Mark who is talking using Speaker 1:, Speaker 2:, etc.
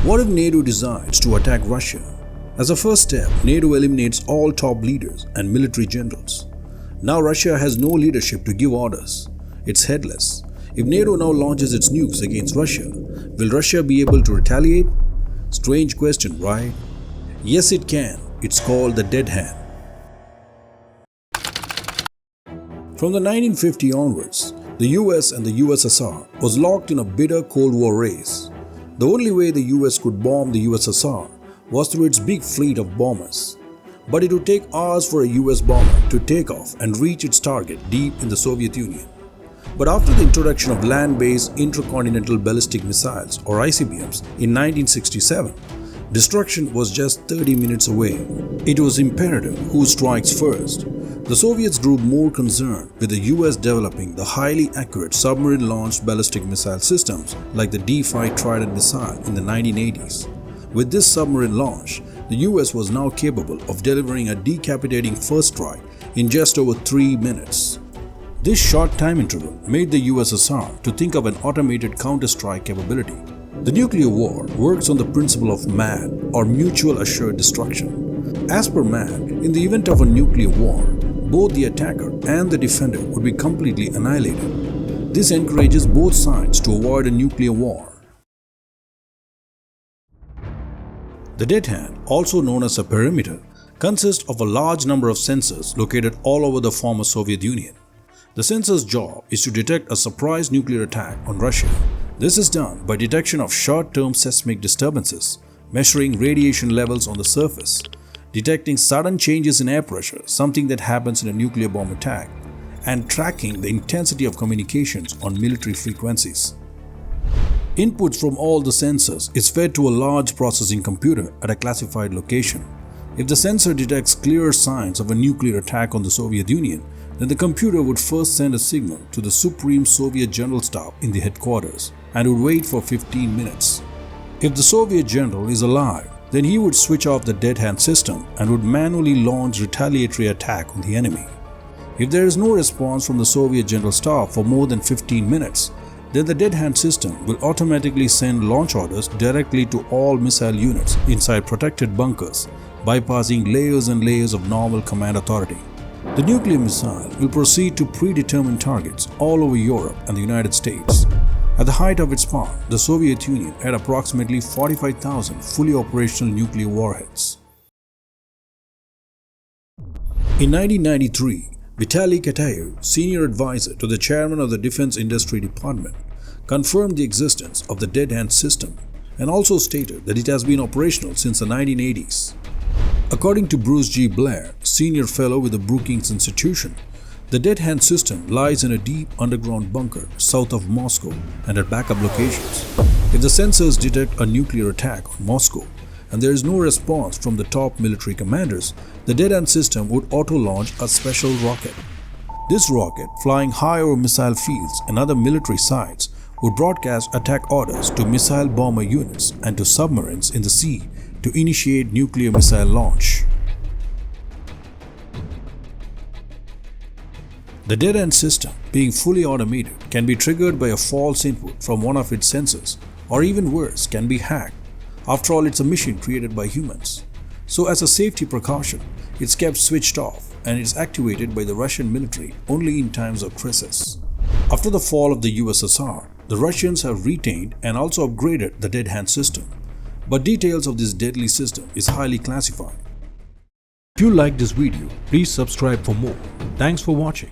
Speaker 1: What if NATO decides to attack Russia? As a first step, NATO eliminates all top leaders and military generals. Now Russia has no leadership to give orders. It's headless. If NATO now launches its nukes against Russia, will Russia be able to retaliate? Strange question, right? Yes, it can. It's called the dead hand. From the 1950 onwards, the US and the USSR was locked in a bitter Cold War race. The only way the US could bomb the USSR was through its big fleet of bombers. But it would take hours for a US bomber to take off and reach its target deep in the Soviet Union. But after the introduction of land-based intercontinental ballistic missiles or ICBMs in 1967, destruction was just 30 minutes away. It was imperative who strikes first. The Soviets grew more concerned with the US developing the highly accurate submarine-launched ballistic missile systems like the D-5 Trident missile in the 1980s. With this submarine launch, the US was now capable of delivering a decapitating first strike in just over 3 minutes. This short time interval made the USSR to think of an automated counter-strike capability. The nuclear war works on the principle of MAD, or mutual assured destruction. As per MAD, in the event of a nuclear war, both the attacker and the defender would be completely annihilated. This encourages both sides to avoid a nuclear war. The dead hand, also known as a perimeter, consists of a large number of sensors located all over the former Soviet Union. The sensor's job is to detect a surprise nuclear attack on Russia. This is done by detection of short-term seismic disturbances, measuring radiation levels on the surface, detecting sudden changes in air pressure, something that happens in a nuclear bomb attack, and tracking the intensity of communications on military frequencies. Inputs from all the sensors is fed to a large processing computer at a classified location. If the sensor detects clear signs of a nuclear attack on the Soviet Union, then the computer would first send a signal to the Supreme Soviet General Staff in the headquarters and would wait for 15 minutes. If the Soviet general is alive, then he would switch off the dead hand system and would manually launch retaliatory attack on the enemy. If there is no response from the Soviet General Staff for more than 15 minutes, then the dead hand system will automatically send launch orders directly to all missile units inside protected bunkers, bypassing layers and layers of normal command authority. The nuclear missile will proceed to predetermined targets all over Europe and the United States. At the height of its power, the Soviet Union had approximately 45,000 fully operational nuclear warheads. In 1993, Vitaly Katayev, senior advisor to the chairman of the Defense Industry Department, confirmed the existence of the dead hand system and also stated that it has been operational since the 1980s. According to Bruce G. Blair, senior fellow with the Brookings Institution, the dead hand system lies in a deep underground bunker south of Moscow and at backup locations. If the sensors detect a nuclear attack on Moscow and there is no response from the top military commanders, the dead hand system would auto-launch a special rocket. This rocket, flying high over missile fields and other military sites, would broadcast attack orders to missile bomber units and to submarines in the sea to initiate nuclear missile launch. The dead hand system, being fully automated, can be triggered by a false input from one of its sensors, or even worse, can be hacked. After all, it's a machine created by humans. So as a safety precaution, it's kept switched off and it's activated by the Russian military only in times of crisis. After the fall of the USSR, the Russians have retained and also upgraded the dead hand system. But details of this deadly system is highly classified. If you liked this video, please subscribe for more. Thanks for watching.